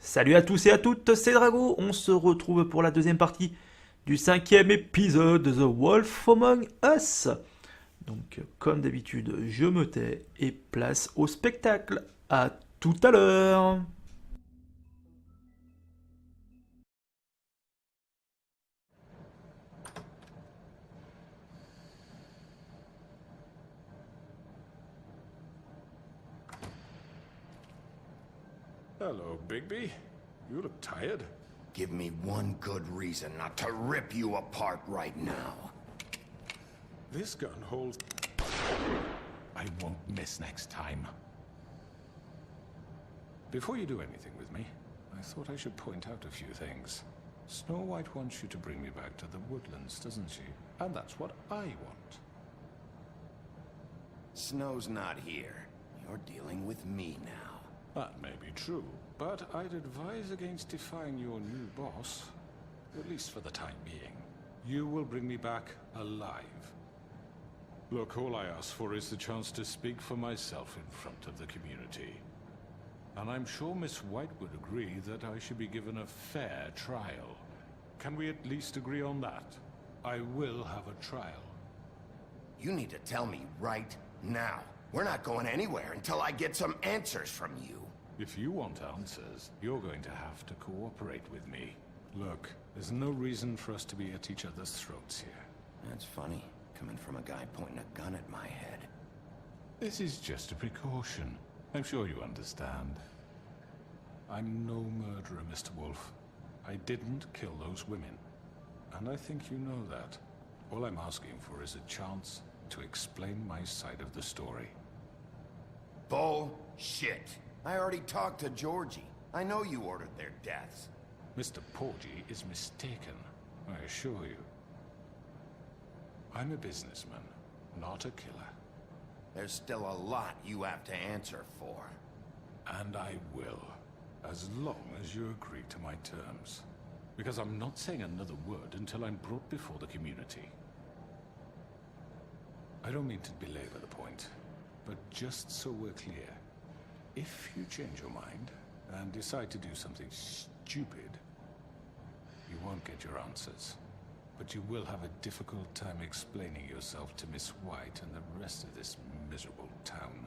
Salut à tous et à toutes, c'est Drago, on se retrouve pour la deuxième partie du cinquième épisode de The Wolf Among Us. Donc comme d'habitude, je me tais et place au spectacle. À tout à l'heure. Hello, Bigby. You look tired. Give me one good reason not to rip you apart right now. This gun holds... I won't miss next time. Before you do anything with me, I thought I should point out a few things. Snow White wants you to bring me back to the woodlands, doesn't she? And that's what I want. Snow's not here. You're dealing with me now. That may be true, but I'd advise against defying your new boss, at least for the time being. You will bring me back alive. Look, all I ask for is the chance to speak for myself in front of the community. And I'm sure Miss White would agree that I should be given a fair trial. Can we at least agree on that? I will have a trial. You need to tell me right now. We're not going anywhere until I get some answers from you. If you want answers, you're going to have to cooperate with me. Look, there's no reason for us to be at each other's throats here. That's funny, coming from a guy pointing a gun at my head. This is just a precaution. I'm sure you understand. I'm no murderer, Mr. Wolf. I didn't kill those women. And I think you know that. All I'm asking for is a chance to explain my side of the story. Bullshit. I already talked to Georgie. I know you ordered their deaths. Mr. Porgy is mistaken, I assure you. I'm a businessman, not a killer. There's still a lot you have to answer for. And I will, as long as you agree to my terms. Because I'm not saying another word until I'm brought before the community. I don't mean to belabor the point, but just so we're clear, if you change your mind and decide to do something stupid, you won't get your answers. But you will have a difficult time explaining yourself to Miss White and the rest of this miserable town.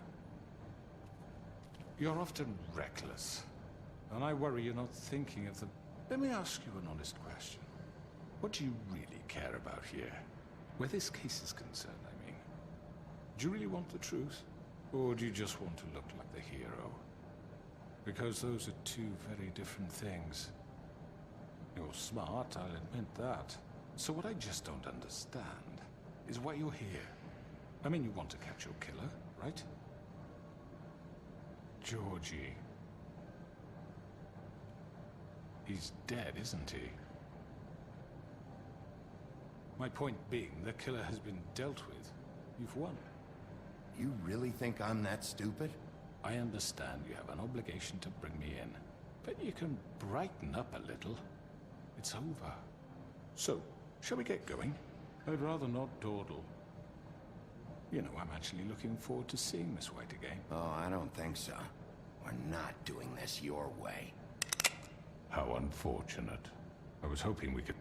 You're often reckless, and I worry you're not thinking of the... Let me ask you an honest question. What do you really care about here? Where this case is concerned, I mean. Do you really want the truth? Or do you just want to look like the hero? Because those are two very different things. You're smart, I'll admit that. So what I just don't understand is why you're here. I mean, you want to catch your killer, right? Georgie. He's dead, isn't he? My point being, the killer has been dealt with. You've won. You really think I'm that stupid? I understand you have an obligation to bring me in, but you can brighten up a little. It's over. So, shall we get going? I'd rather not dawdle. You know, I'm actually looking forward to seeing Miss White again. Oh, I don't think so. We're not doing this your way. How unfortunate. I was hoping we could...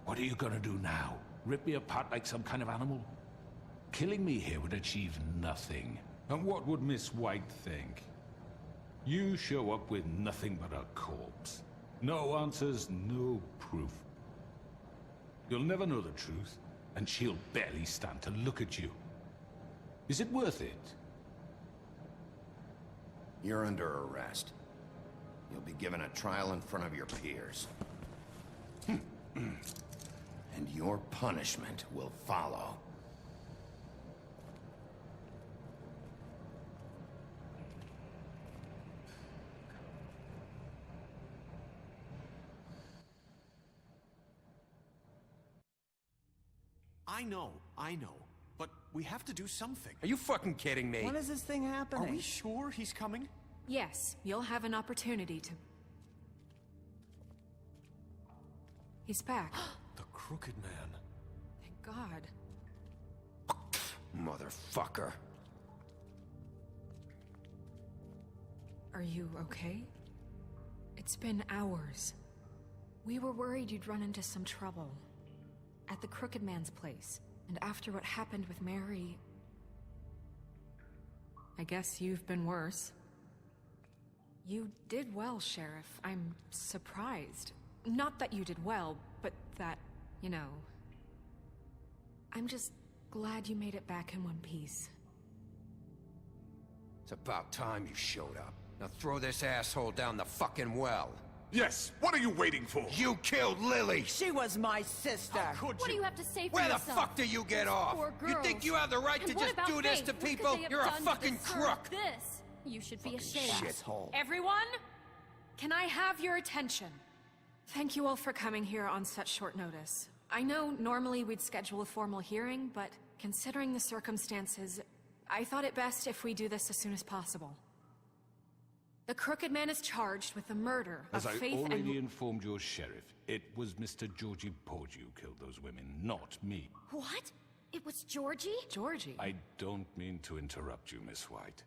What are you gonna do now? Rip me apart like some kind of animal? Killing me here would achieve nothing. And what would Miss White think? You show up with nothing but a corpse. No answers, no proof. You'll never know the truth, and she'll barely stand to look at you. Is it worth it? You're under arrest. You'll be given a trial in front of your peers. And your punishment will follow. I know, but we have to do something. Are you fucking kidding me? When is this thing Are happening? we sure he's coming? Yes, you'll have an opportunity to... He's back. The Crooked Man. Thank God. Motherfucker. Are you okay? It's been hours. We were worried you'd run into some trouble. At the Crooked Man's place. And after what happened with Mary... I guess you've been worse. You did well, Sheriff. I'm surprised. Not that you did well, but that, you know... I'm just glad you made it back in one piece. It's about time you showed up. Now throw this asshole down the fucking well. Yes, what are you waiting for? You killed Lily! She was my sister. Could What do you? you have to say for Where the yourself? fuck do you get off? Poor You think girls. you have the right And to what just about do this Faith? to What could people? they have You're a done to fucking deserve crook! This? You should be ashamed. Shithole. Everyone? Can I have your attention? Thank you all for coming here on such short notice. I know normally we'd schedule a formal hearing, but considering the circumstances, I thought it best if we do this as soon as possible. The Crooked Man is charged with the murder As of I Faith already and... informed your sheriff, it was Mr. Georgie Porgy who killed those women, not me. What? It was Georgie? Georgie? I don't mean to interrupt you, Miss White,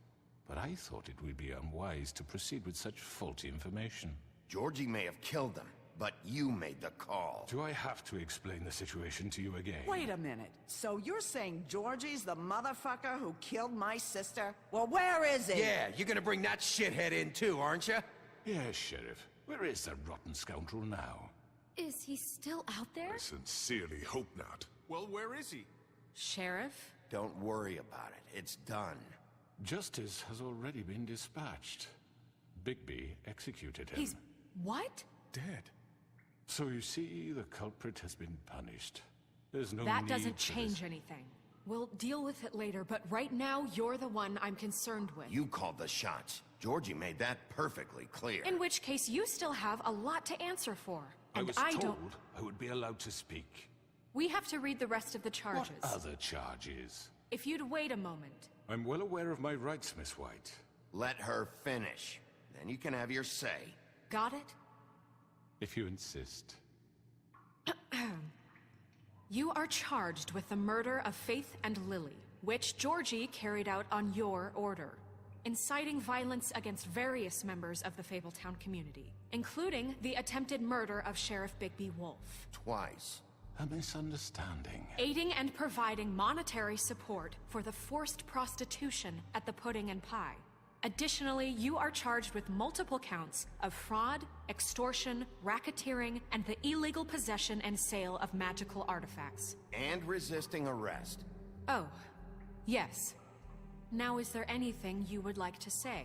but I thought it would be unwise to proceed with such faulty information. Georgie may have killed them, but you made the call. Do I have to explain the situation to you again? Wait a minute. So you're saying Georgie's the motherfucker who killed my sister? Well, where is he? Yeah, you're gonna bring that shithead in too, aren't you? Yes, Sheriff. Where is that rotten scoundrel now? Is he still out there? I sincerely hope not. Well, where is he? Sheriff? Don't worry about it. It's done. Justice has already been dispatched. Bigby executed him. He's... what? Dead. So you see, the culprit has been punished. There's no That need doesn't for change this. anything. We'll deal with it later, but right now, you're the one I'm concerned with. You called the shots. Georgie made that perfectly clear. In which case, you still have a lot to answer for. I And was I told don't... I would be allowed to speak. We have to read the rest of the charges. What other charges? If you'd wait a moment. I'm well aware of my rights, Miss White. Let her finish. Then you can have your say. Got it? If you insist. You are charged with the murder of Faith and Lily, which Georgie carried out on your order, inciting violence against various members of the Fabletown community, including the attempted murder of Sheriff Bigby Wolf. Twice. A misunderstanding. Aiding and providing monetary support for the forced prostitution at the Pudding and Pie. Additionally, you are charged with multiple counts of fraud, extortion, racketeering, and the illegal possession and sale of magical artifacts. And resisting arrest. Oh, yes. Now, is there anything you would like to say?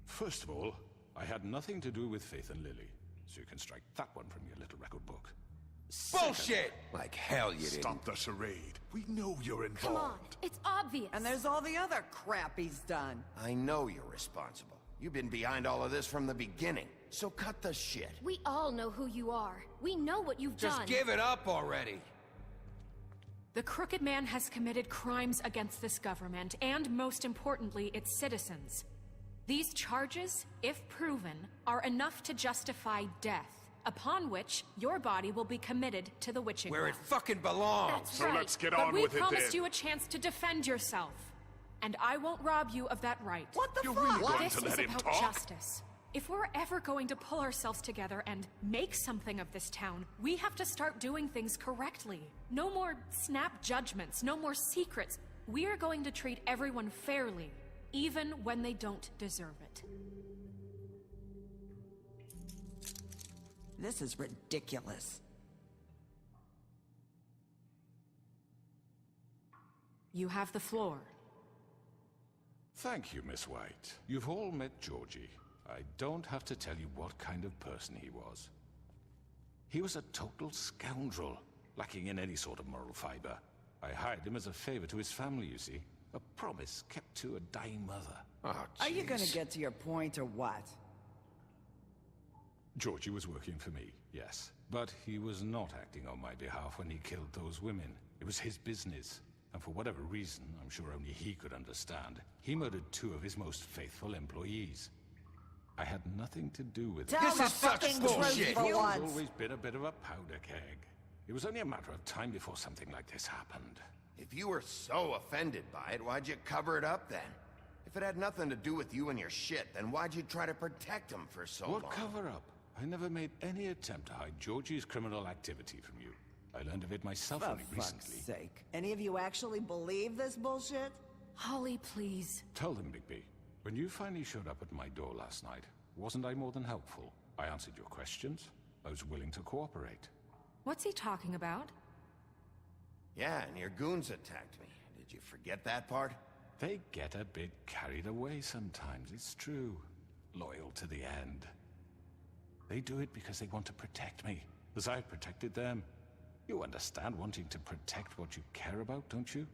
First of all, I had nothing to do with Faith and Lily, so you can strike that one from your little record book. Bullshit! Like hell you didn't. Stop the charade. We know you're involved. Come on, it's obvious. And there's all the other crap he's done. I know you're responsible. You've been behind all of this from the beginning. So cut the shit. We all know who you are. We know what you've Just done. give it up already. The Crooked Man has committed crimes against this government, and most importantly, its citizens. These charges, if proven, are enough to justify death, upon which your body will be committed to the witching Where well. it fucking belongs. That's So right. let's get But on we with it promised then. you a chance to defend yourself, and I won't rob you of that right. What the You're fuck? really going This to is let him about talk? justice. If we're ever going to pull ourselves together and make something of this town, we have to start doing things correctly. No more snap judgments, no more secrets. We are going to treat everyone fairly, even when they don't deserve it. This is ridiculous. You have the floor. Thank you, Miss White. You've all met Georgie. I don't have to tell you what kind of person he was. He was a total scoundrel, lacking in any sort of moral fiber. I hired him as a favor to his family, you see. A promise kept to a dying mother. Oh, Are you gonna jeez. get to your point or what? Georgie was working for me, yes. But he was not acting on my behalf when he killed those women. It was his business. And for whatever reason, I'm sure only he could understand, he murdered 2 of his most faithful employees. I had nothing to do with it. Tell This the is such fucking bullshit. truth for He's once. always been a bit of a powder keg. It was only a matter of time before something like this happened. If you were so offended by it, why'd you cover it up then? If it had nothing to do with you and your shit, then why'd you try to protect him for so long? What cover-up? I never made any attempt to hide Georgie's criminal activity from you. I learned of it myself For only fuck's recently. sake. Any of you actually believe this bullshit? Holly, please. Tell them, Bigby. When you finally showed up at my door last night, wasn't I more than helpful? I answered your questions. I was willing to cooperate. What's he talking about? Yeah, and your goons attacked me. Did you forget that part? They get a bit carried away sometimes, it's true. Loyal to the end. They do it because they want to protect me, as I protected them. You understand wanting to protect what you care about, don't you?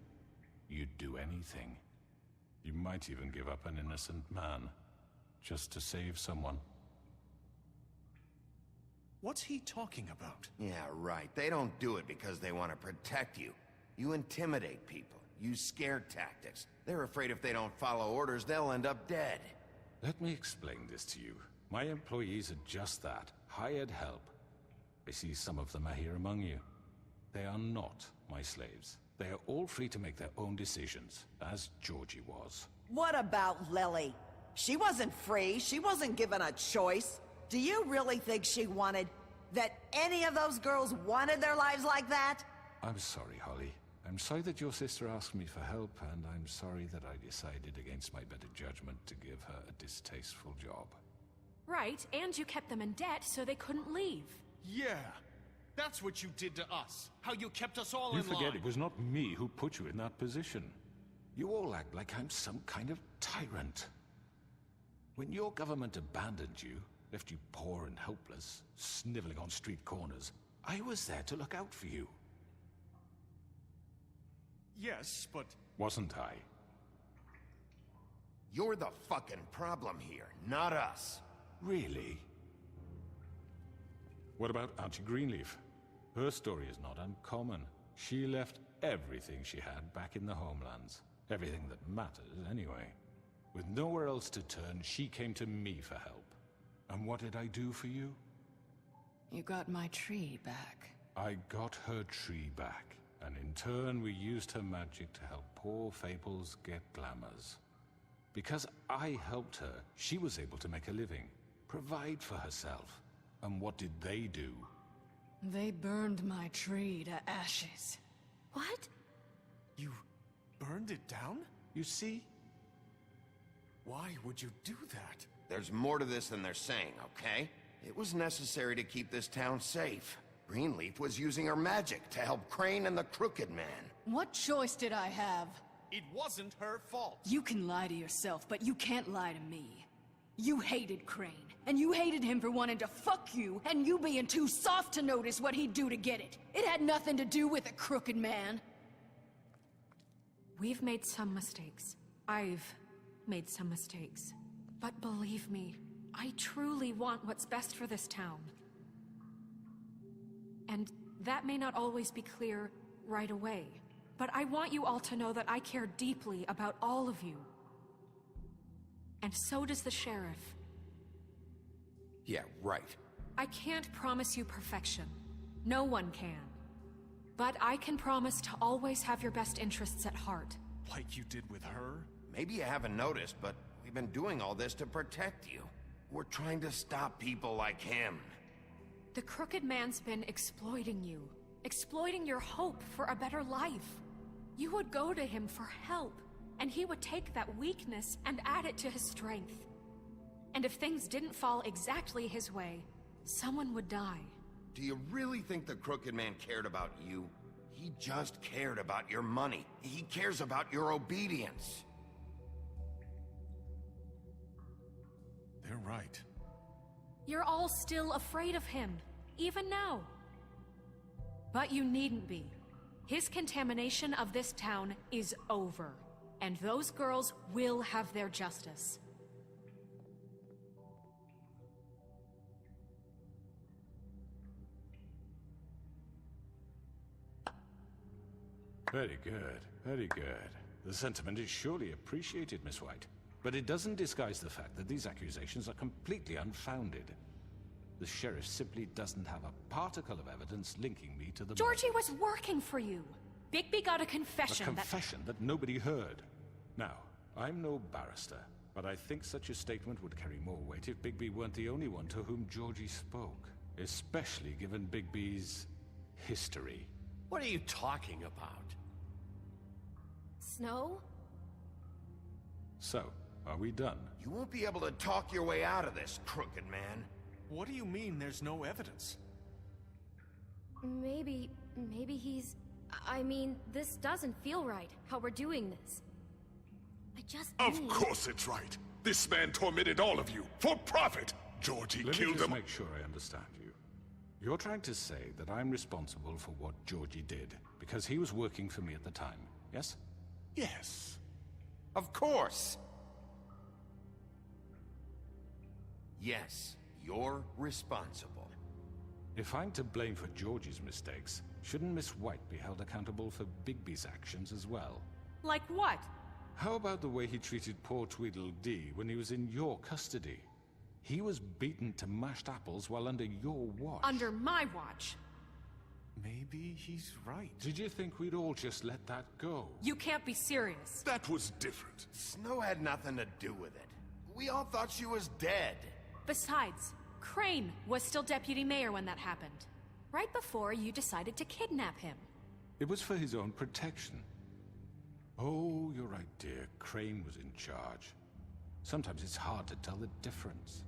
You'd do anything. You might even give up an innocent man, just to save someone. What's he talking about? Yeah, right. They don't do it because they want to protect you. You intimidate people, use scare tactics. They're afraid if they don't follow orders, they'll end up dead. Let me explain this to you. My employees are just that, hired help. I see some of them are here among you. They are not my slaves. They are all free to make their own decisions, as Georgie was. What about Lily? She wasn't free. She wasn't given a choice. Do you really think she wanted... that any of those girls wanted their lives like that? I'm sorry, Holly. I'm sorry that your sister asked me for help, and I'm sorry that I decided against my better judgment to give her a distasteful job. Right, and you kept them in debt so they couldn't leave. Yeah, that's what you did to us. How you kept us all You in line. forget it was not me who put you in that position. You all act like I'm some kind of tyrant. When your government abandoned you, left you poor and helpless, sniveling on street corners, I was there to look out for you. Yes, but... Wasn't I? You're the fucking problem here, not us. Really? What about Auntie Greenleaf? Her story is not uncommon. She left everything she had back in the homelands. Everything that matters, anyway. With nowhere else to turn, she came to me for help. And what did I do for you? You got my tree back. I got her tree back, and in turn we used her magic to help poor Fables get glamours. Because I helped her, she was able to make a living, provide for herself. And what did they do? They burned my tree to ashes. What? You burned it down? You see? Why would you do that? There's more to this than they're saying, okay? It was necessary to keep this town safe. Greenleaf was using her magic to help Crane and the Crooked Man. What choice did I have? It wasn't her fault. You can lie to yourself, but you can't lie to me. You hated Crane, and you hated him for wanting to fuck you, and you being too soft to notice what he'd do to get it. It had nothing to do with a crooked man. We've made some mistakes. I've made some mistakes. But believe me, I truly want what's best for this town. And that may not always be clear right away. But I want you all to know that I care deeply about all of you. And so does the sheriff. Yeah, right. I can't promise you perfection. No one can. But I can promise to always have your best interests at heart. Like you did with her? Maybe you haven't noticed, but we've been doing all this to protect you. We're trying to stop people like him. The Crooked Man's been exploiting you. Exploiting your hope for a better life. You would go to him for help, and he would take that weakness and add it to his strength. And if things didn't fall exactly his way, someone would die. Do you really think the Crooked Man cared about you? He just cared about your money. He cares about your obedience. They're right. You're all still afraid of him, even now. But you needn't be. His contamination of this town is over, and those girls will have their justice. Very good, very good. The sentiment is surely appreciated, Miss White. But it doesn't disguise the fact that these accusations are completely unfounded. The sheriff simply doesn't have a particle of evidence linking me to the Georgie murders. was working for you. Bigby got a confession A confession that nobody heard. Now, I'm no barrister, but I think such a statement would carry more weight if Bigby weren't the only one to whom Georgie spoke. Especially given Bigby's history. What are you talking about? Snow? So, are we done? You won't be able to talk your way out of this, crooked man. What do you mean there's no evidence? Maybe he's... I mean, this doesn't feel right, how we're doing this. I just Of need... course it's right. This man tormented all of you, for profit. Georgie Let me killed just them. make sure I understand you. You're trying to say that I'm responsible for what Georgie did, because he was working for me at the time, yes? Yes. Of course. Yes, you're responsible. If I'm to blame for Georgie's mistakes, shouldn't Miss White be held accountable for Bigby's actions as well? Like what? How about the way he treated poor Tweedledee when he was in your custody? He was beaten to mashed apples while under your watch. Under my watch. Maybe he's right. Did you think we'd all just let that go? You can't be serious. That was different. Snow had nothing to do with it. We all thought she was dead. Besides, Crane was still deputy mayor when that happened. Right before you decided to kidnap him. It was for his own protection. Oh, you're right, dear. Crane was in charge. Sometimes it's hard to tell the difference.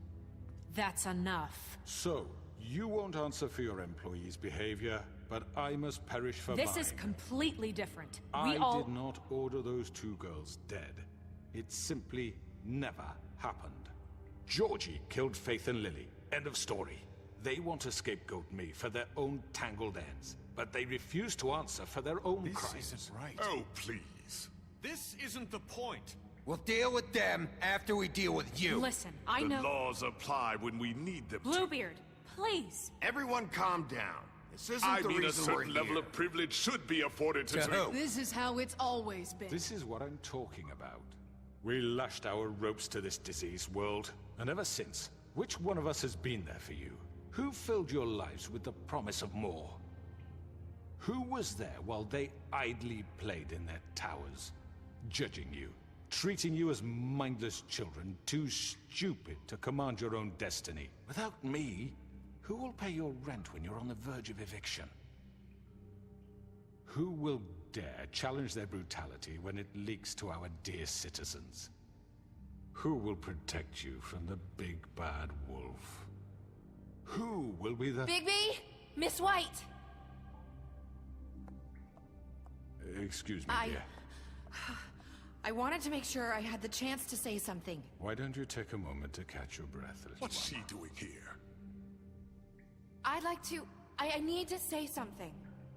That's enough. So, you won't answer for your employees' behavior, but I must perish for mine. This is completely different. I We all... did not order those two girls dead. It simply never happened. Georgie killed Faith and Lily. End of story. They want to scapegoat me for their own tangled ends, but they refuse to answer for their own This crimes. isn't right. Oh, please. This isn't the point. We'll deal with them after we deal with you. Listen, I The know... laws apply when we need them to. Bluebeard, please. Everyone calm down. This isn't I the mean, a reason we're certain level here. of privilege should be afforded to... To who? This is how it's always been. This is what I'm talking about. We lashed our ropes to this diseased world, and ever since, which one of us has been there for you? Who filled your lives with the promise of more? Who was there while they idly played in their towers, judging you, treating you as mindless children, too stupid to command your own destiny? Without me, who will pay your rent when you're on the verge of eviction? Who will dare challenge their brutality when it leaks to our dear citizens? Who will protect you from the big bad wolf? Who will be the... Bigby! Miss White! Excuse me, dear. I wanted to make sure I had the chance to say something. Why don't you take a moment to catch your breath, little What's one? she doing here? I'd like to... I need to say something.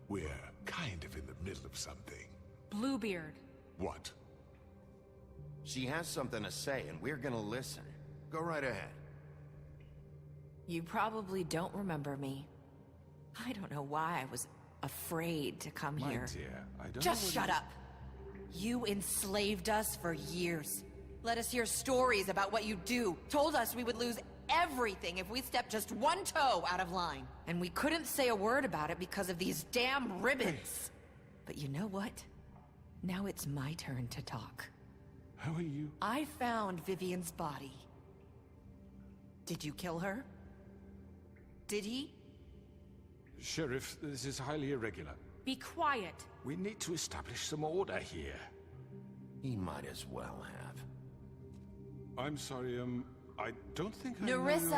We're kind of in the middle of something. Bluebeard. What? She has something to say, and we're gonna listen. Go right ahead. You probably don't remember me. I don't know why I was afraid to come My here. dear, I don't Just know shut up. You enslaved us for years. Let us hear stories about what you do. Told us we would lose everything if we stepped just one toe out of line. And we couldn't say a word about it because of these damn ribbons. But you know what? Now it's my turn to talk. How are you? I found Vivian's body. Did you kill her? Did he? Sheriff, this is highly irregular. Be quiet. We need to establish some order here. He might as well have. I'm sorry, I don't think I know Nerissa!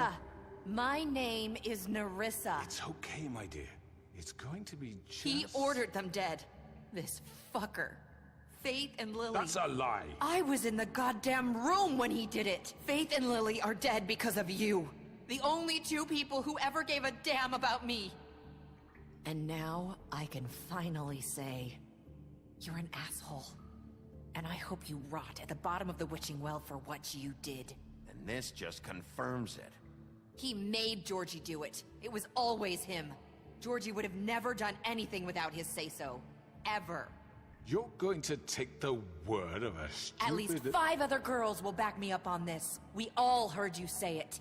your- My name is Nerissa. It's okay, my dear. It's going to be just... He ordered them dead. This fucker. Faith and Lily. That's a lie. I was in the goddamn room when he did it. Faith and Lily are dead because of you. The only two people who ever gave a damn about me. And now I can finally say, you're an asshole. And I hope you rot at the bottom of the witching well for what you did. And this just confirms it. He made Georgie do it. It was always him. Georgie would have never done anything without his say-so. Ever. You're going to take the word of a stupid... At least 5 other girls will back me up on this. We all heard you say it.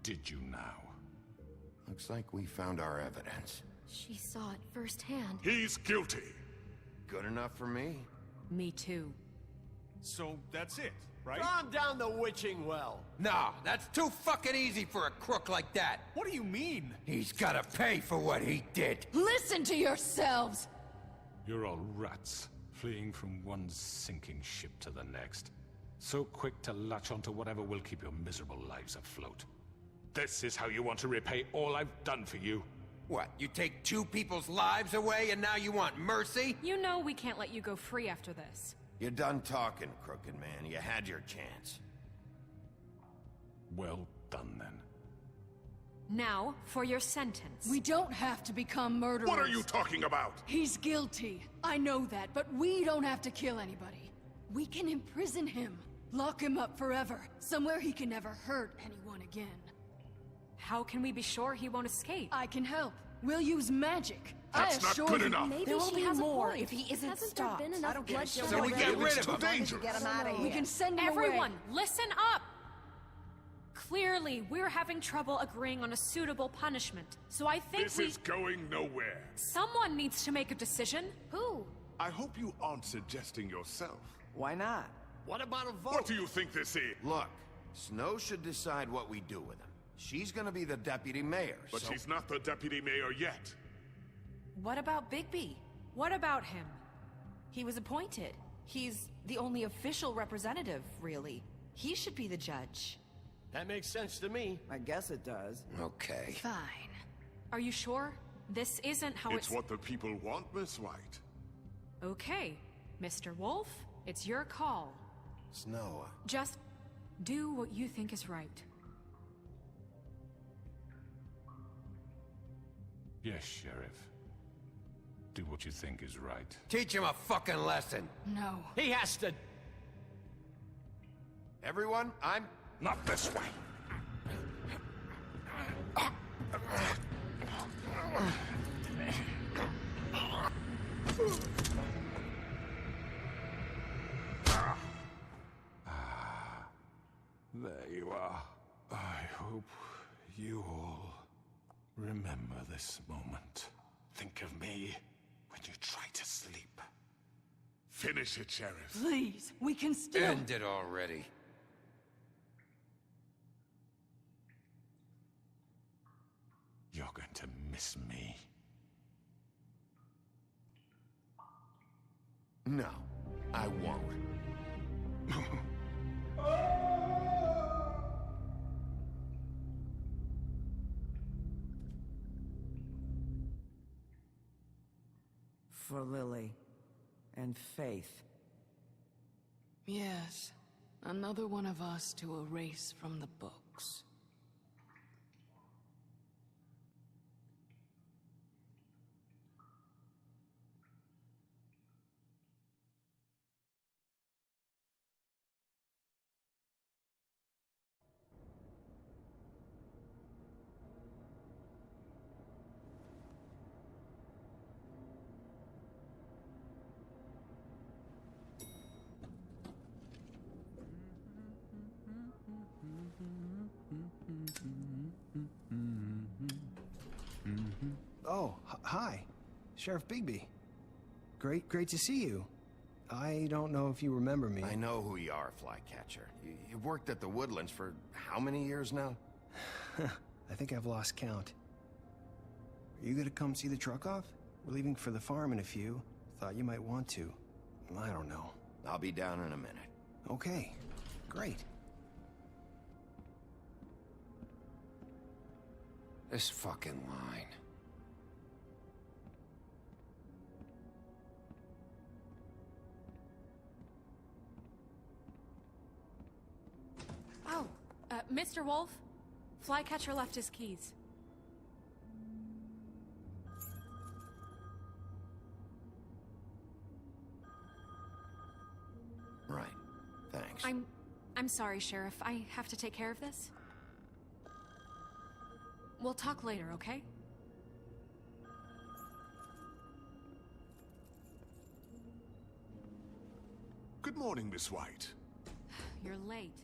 Did you now? Looks like we found our evidence. She saw it firsthand. He's guilty. Good enough for me. Me too. So that's it, right? Calm down the witching well. No, that's too fucking easy for a crook like that. What do you mean? He's gotta pay for what he did. Listen to yourselves! You're all rats, fleeing from one sinking ship to the next. So quick to latch onto whatever will keep your miserable lives afloat. This is how you want to repay all I've done for you? What, you take two people's lives away and now you want mercy? You know we can't let you go free after this. You're done talking, crooked man. You had your chance. Well done, then. Now, for your sentence. We don't have to become murderers. What are you talking about? He's guilty. I know that, but we don't have to kill anybody. We can imprison him. Lock him up forever. Somewhere he can never hurt anyone again. How can we be sure he won't escape? I can help. We'll use magic. That's not good enough. Maybe There will she be has more a point. if he isn't Hasn't stopped. there been enough bloodshed? So we get rid of him. Dangerous. Get him out of here. We can send him Everyone, away. listen up! Clearly, we're having trouble agreeing on a suitable punishment. So I think This is going nowhere. someone needs to make a decision. Who? I hope you aren't suggesting yourself. Why not? What about a vote? What do you think this is? Look, Snow should decide what we do with him. She's gonna be the deputy mayor, But so... she's not the deputy mayor yet. What about Bigby? What about him? He was appointed. He's the only official representative, really. He should be the judge. That makes sense to me. I guess it does. Okay. Fine. Are you sure? This isn't how It's what the people want, Miss White. Okay, Mr. Wolf, it's your call. Snow, Just do what you think is right. Yes, Sheriff. Do what you think is right. Teach him a fucking lesson. No. He has to... everyone, I'm... Not this way. There you are. I hope you all remember this moment. Think of me when you try to sleep. Finish it, Sheriff. Please, we can still... End it already. You're going to miss me. No, I won't. For Lily. And Faith. Yes. Another one of us to erase from the books. Oh, hi. Sheriff Bigby. Great to see you. I don't know if you remember me. I know who you are, Flycatcher. You've worked at the Woodlands for how many years now? I think I've lost count. Are you gonna come see the truck off? We're leaving for the farm in a few. Thought you might want to. I don't know. I'll be down in a minute. Okay, great. This fucking line. Oh, Mr. Wolf? Flycatcher left his keys. Right. Thanks. I'm sorry, Sheriff. I have to take care of this. We'll talk later, okay? Good morning, Miss White. You're late.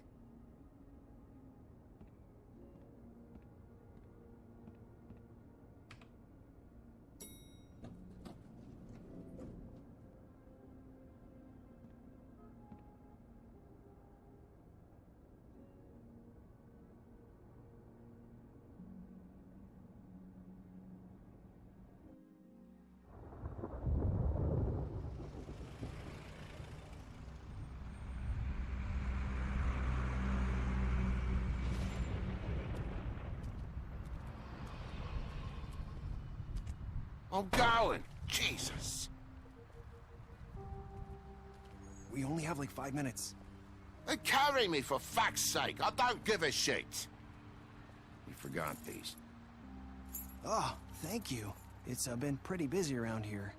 I'm going. Jesus. We only have like 5 minutes. They carry me for fuck's sake. I don't give a shit. You forgot these. Oh, thank you. It's been pretty busy around here.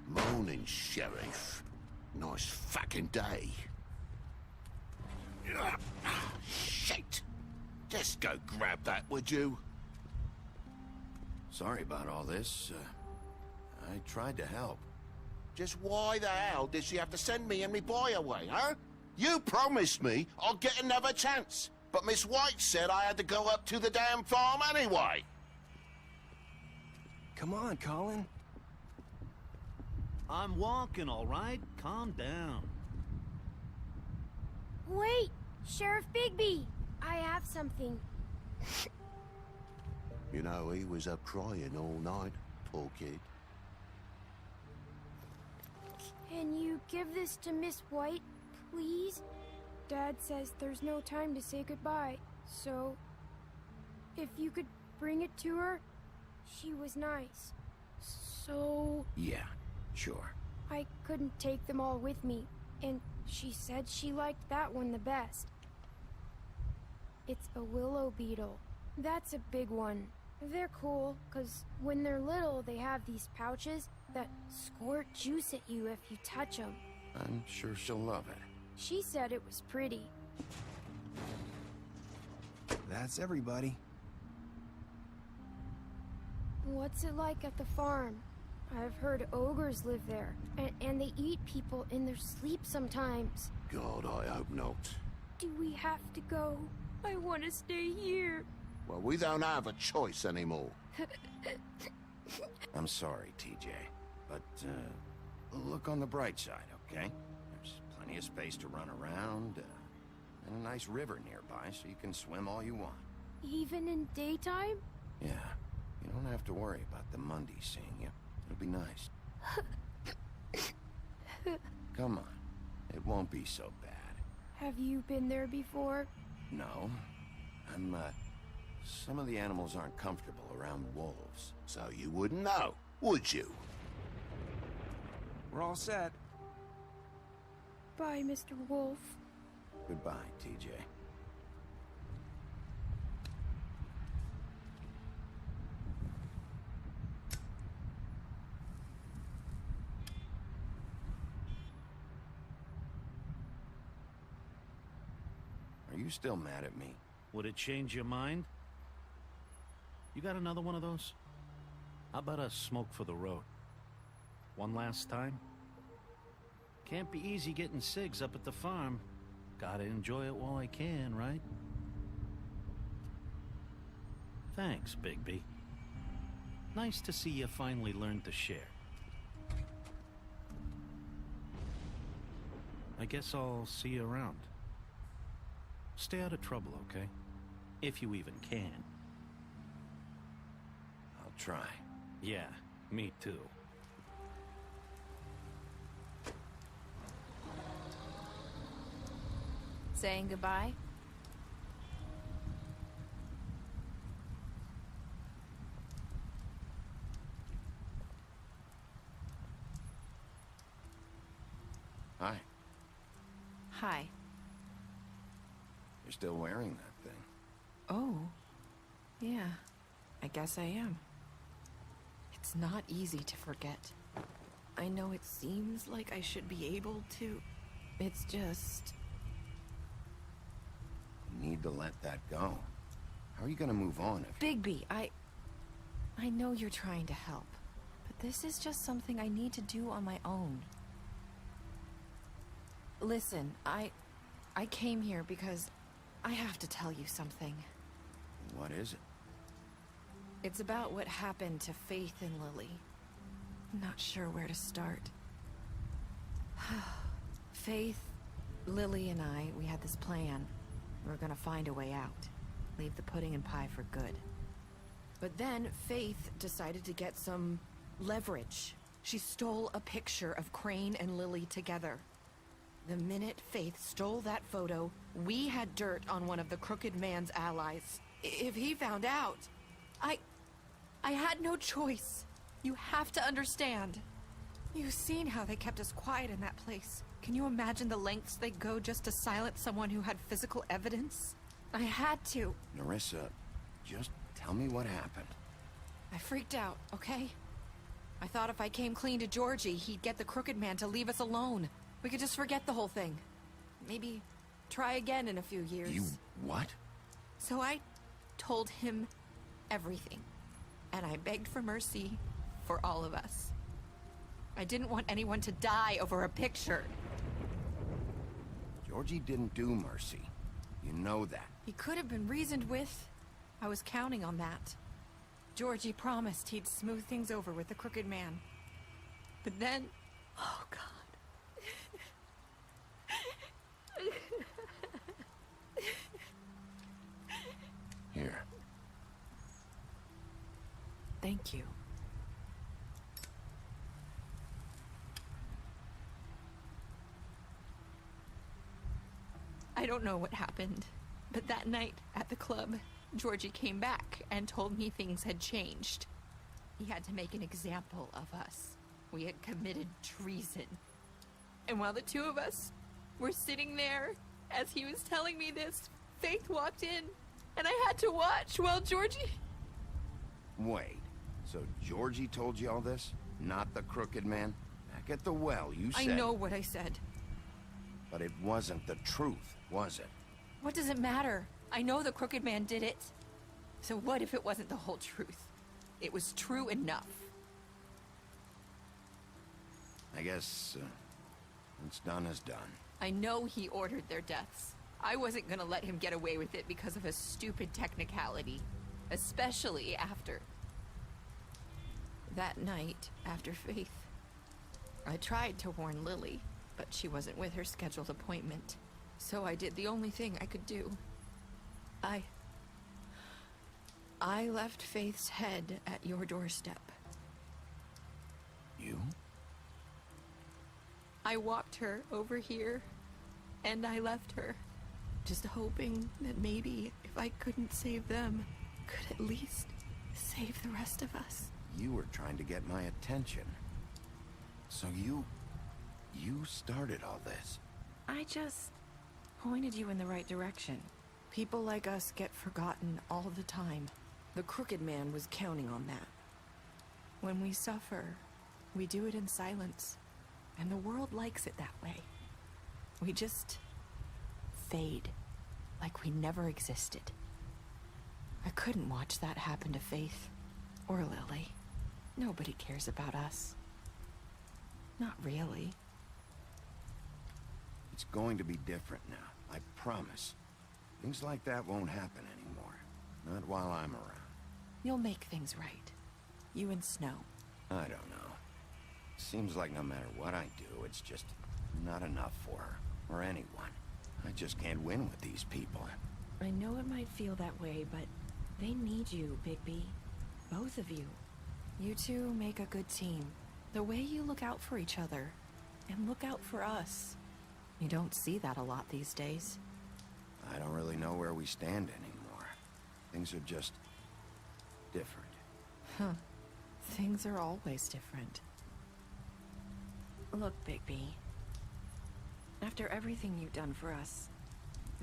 Morning, Sheriff. Nice fucking day. Shit. Just go grab that, would you? Sorry about all this. I tried to help. Just why the hell did she have to send me and me boy away, huh? You promised me I'd get another chance, but Miss White said I had to go up to the damn farm anyway. Come on, Colin. I'm walking, all right? Calm down. Wait! Sheriff Bigby! I have something. You know, he was up crying all night, poor kid. Can you give this to Miss White, please? Dad says there's no time to say goodbye, so... if you could bring it to her, she was nice. So... Yeah, sure. I couldn't take them all with me, and she said she liked that one the best. It's a willow beetle. That's a big one. They're cool, 'cause when they're little, they have these pouches that squirt juice at you if you touch them. I'm sure she'll love it. She said it was pretty. That's everybody. What's it like at the farm? I've heard ogres live there, and they eat people in their sleep sometimes. God, I hope not. Do we have to go? I want to stay here. Well, we don't have a choice anymore. I'm sorry, TJ. But, look on the bright side, okay? There's plenty of space to run around, and a nice river nearby, so you can swim all you want. Even in daytime? Yeah. You don't have to worry about the Monday seeing you. It'll be nice. Come on. It won't be so bad. Have you been there before? No. Some of the animals aren't comfortable around wolves. So you wouldn't know, would you? We're all set. Bye, Mr. Wolf. Goodbye, TJ. Are you still mad at me? Would it change your mind? You got another one of those? How about a smoke for the road? One last time? Can't be easy getting cigs up at the farm. Gotta enjoy it while I can, right? Thanks, Bigby. Nice to see you finally learned to share. I guess I'll see you around. Stay out of trouble, okay? If you even can. I'll try. Yeah, me too. Saying goodbye? Hi. Hi. You're still wearing that thing. Oh. Yeah. I guess I am. It's not easy to forget. I know it seems like I should be able to. It's just... You need to let that go. How are you gonna move on if... Bigby, I know you're trying to help, but this is just something I need to do on my own. Listen, I came here because I have to tell you something. What is it? It's about what happened to Faith and Lily. I'm not sure where to start. Faith, Lily and I, we had this plan. We were gonna find a way out. Leave the pudding and pie for good. But then Faith decided to get some leverage. She stole a picture of Crane and Lily together. The minute Faith stole that photo, we had dirt on one of the Crooked Man's allies. If he found out, I had no choice. You have to understand. You've seen how they kept us quiet in that place. Can you imagine the lengths they go just to silence someone who had physical evidence? I had to. Nerissa, just tell me what happened. I freaked out, okay? I thought if I came clean to Georgie, he'd get the Crooked Man to leave us alone. We could just forget the whole thing. Maybe try again in a few years. You what? So I told him everything. And I begged for mercy for all of us. I didn't want anyone to die over a picture. Georgie didn't do mercy. You know that. He could have been reasoned with. I was counting on that. Georgie promised he'd smooth things over with the Crooked Man. But then... Oh, God. Here. Thank you. I don't know what happened, but that night at the club, Georgie came back and told me things had changed. He had to make an example of us. We had committed treason. And while the two of us were sitting there, as he was telling me this, Faith walked in, and I had to watch while Georgie... Wait, so Georgie told you all this? Not the Crooked Man? Back at the well, you said... I know what I said. But it wasn't the truth, was it? What does it matter? I know the Crooked Man did it. So what if it wasn't the whole truth? It was true enough. I guess, what's done is done. I know he ordered their deaths. I wasn't gonna let him get away with it because of a stupid technicality. Especially after... that night, after Faith. I tried to warn Lily, but she wasn't with her scheduled appointment. So I did the only thing I could do. I left Faith's head at your doorstep. You? I walked her over here, and I left her. Just hoping that maybe, if I couldn't save them, could at least save the rest of us. You were trying to get my attention. So you started all this. I just pointed you in the right direction. People like us get forgotten all the time. The Crooked Man was counting on that. When we suffer, we do it in silence. And the world likes it that way. We just fade, like we never existed. I couldn't watch that happen to Faith, or Lily. Nobody cares about us. Not really. It's going to be different now, I promise. Things like that won't happen anymore. Not while I'm around. You'll make things right. You and Snow. I don't know. Seems like no matter what I do, it's just not enough for her, or anyone. I just can't win with these people. I know it might feel that way, but they need you, Bigby. Both of you. You two make a good team. The way you look out for each other, and look out for us. You don't see that a lot these days. I don't really know where we stand anymore. Things are just different. Huh. Things are always different. Look, Bigby. After everything you've done for us,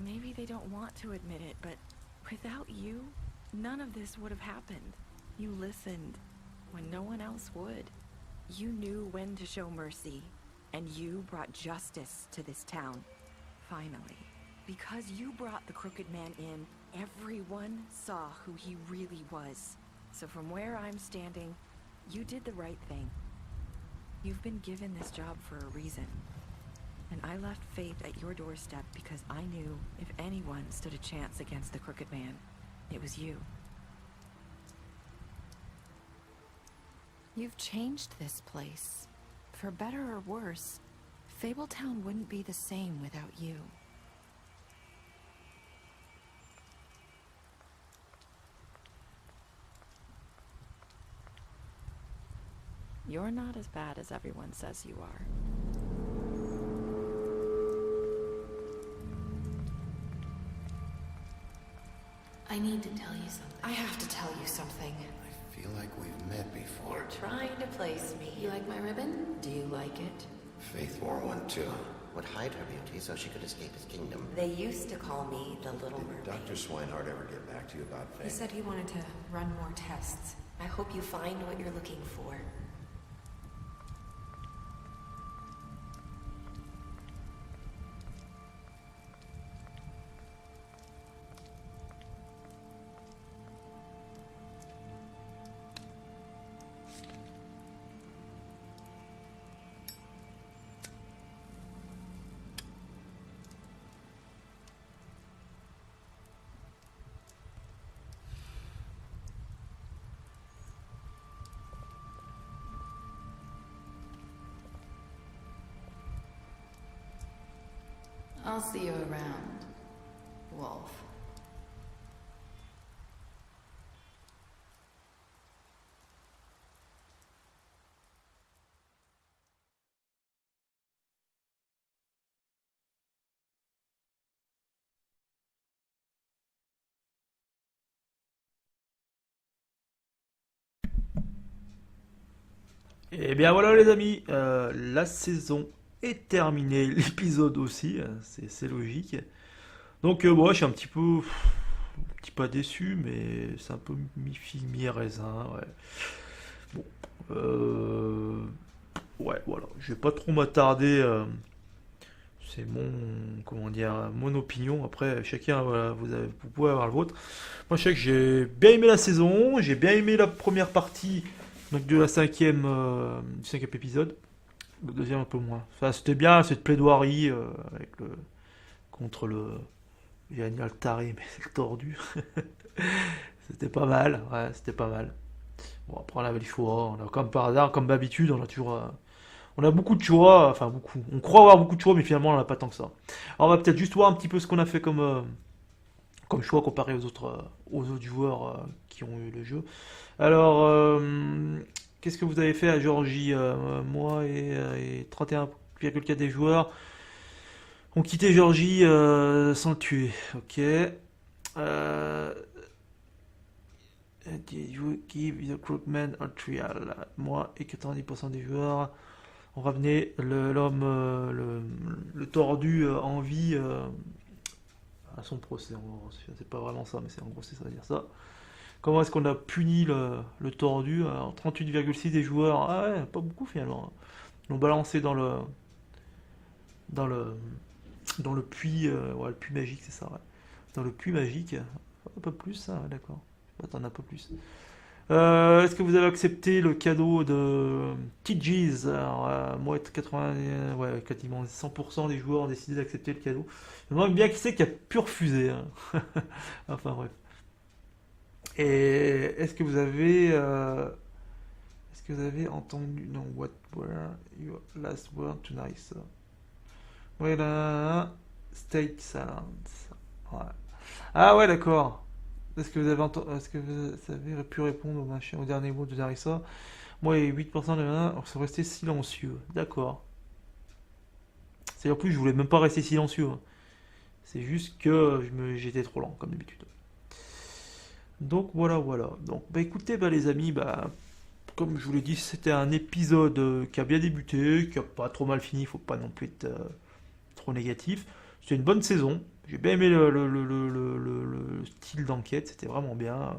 maybe they don't want to admit it, but without you, none of this would have happened. You listened when no one else would. You knew when to show mercy, and you brought justice to this town. Finally. Because you brought the Crooked Man in, everyone saw who he really was. So from where I'm standing, you did the right thing. You've been given this job for a reason. And I left Faith at your doorstep because I knew if anyone stood a chance against the Crooked Man, it was you. You've changed this place. For better or worse, Fabletown wouldn't be the same without you. You're not as bad as everyone says you are. I need to tell you something. I have to tell you something. I feel like we've met before. You're trying to place me. You like my ribbon? Do you like it? Faith wore one too. Would hide her beauty so she could escape his kingdom. They used to call me the Little Mermaid. Did Dr. Swinehart ever get back to you about Faith? He said he wanted to run more tests. I hope you find what you're looking for. I'll see you around, Wolf. Et bien voilà les amis, la saison est terminée, l'épisode aussi, c'est logique. Donc moi je suis un petit peu déçu, mais c'est un peu mi-figue, mi-raisin, ouais. Bon, ouais voilà, je vais pas trop m'attarder, c'est mon opinion, après chacun, voilà, vous pouvez avoir le vôtre. Moi je sais que j'ai bien aimé la saison, j'ai bien aimé la première partie, donc de la cinquième épisode. Le deuxième un peu moins. Enfin, c'était bien cette plaidoirie contre l'animal taré, mais c'est le tordu. C'était pas mal, ouais, c'était pas mal. Bon, après on avait le choix, on a comme par hasard, comme d'habitude, on a beaucoup de choix, enfin beaucoup. On croit avoir beaucoup de choix, mais finalement on n'en a pas tant que ça. Alors on va peut-être juste voir un petit peu ce qu'on a fait comme choix comparé aux autres joueurs qui ont eu le jeu. Alors, qu'est-ce que vous avez fait à Géorgie? Moi et 31,4 des joueurs ont quitté Géorgie sans le tuer. Ok. Did you give the crewman a trial? Moi et 90% des joueurs ont ramené le tordu en vie à son procès. C'est pas vraiment ça, mais c'est en gros c'est ça, dire ça. Comment est-ce qu'on a puni le tordu? Alors 38,6 des joueurs, ah ouais, pas beaucoup finalement. Ils l'ont balancé dans le puits, ouais, le puits magique, c'est ça, ouais. Dans le puits magique, un peu plus, ça, ouais, d'accord. Attends, un peu plus. Est-ce que vous avez accepté le cadeau de TG's? Alors, moi, 80, ouais, quasiment 100% des joueurs ont décidé d'accepter le cadeau. Je me demande bien qui c'est qui a pu refuser, hein. Enfin bref. Et est-ce que vous avez entendu, non, what were your last words tonight? Voilà, steak salad. Ouais. Ah ouais, d'accord. Est-ce que vous avez pu répondre au dernier mot de Darissa? Moi et 8% de sont restés silencieux. D'accord. C'est en plus, je voulais même pas rester silencieux, hein. C'est juste que j'étais trop lent, comme d'habitude. Donc voilà. Donc bah écoutez, bah les amis, bah comme je vous l'ai dit, c'était un épisode qui a bien débuté, qui a pas trop mal fini, faut pas non plus être trop négatif. C'était une bonne saison. J'ai bien aimé le style d'enquête, c'était vraiment bien.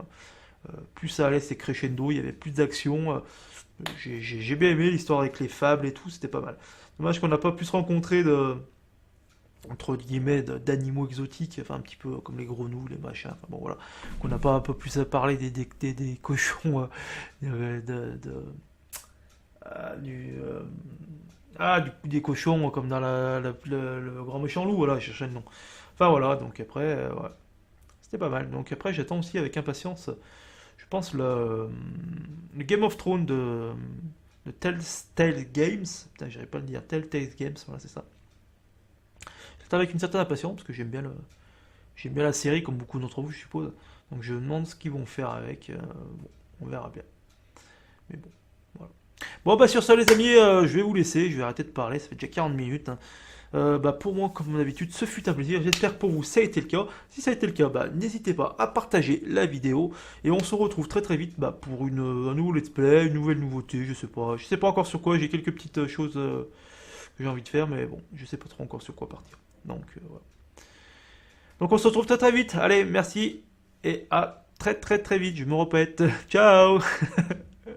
Plus ça allait, c'est crescendo, il y avait plus d'action. J'ai bien aimé l'histoire avec les fables et tout, c'était pas mal. Dommage qu'on n'a pas pu se rencontrer entre guillemets d'animaux exotiques, enfin un petit peu comme les grenouilles, les machins, enfin bon voilà, qu'on n'a pas un peu plus à parler des cochons des cochons comme dans le grand méchant loup, voilà, je cherchais le nom. Enfin voilà, donc après, ouais, c'était pas mal. Donc après, j'attends aussi avec impatience, je pense, le Game of Thrones de Telltale Games, putain, j'arrive pas à le dire, Telltale Games, voilà, c'est ça. J'attends avec une certaine impatience, parce que j'aime bien la série, comme beaucoup d'entre vous, je suppose. Donc je me demande ce qu'ils vont faire avec, bon, on verra bien. Mais bon, voilà. Bon, bah sur ça les amis, je vais vous laisser, je vais arrêter de parler, ça fait déjà 40 minutes, hein. Pour moi, comme d'habitude, ce fut un plaisir. J'espère que pour vous, ça a été le cas. Si ça a été le cas, n'hésitez pas à partager la vidéo. Et on se retrouve très très vite pour un nouveau let's play, une nouvelle nouveauté. Je sais pas encore sur quoi. J'ai quelques petites choses que j'ai envie de faire, mais bon, je sais pas trop encore sur quoi partir. Donc, voilà. Donc on se retrouve très très vite. Allez, merci et à très très très vite. Je me répète. Ciao.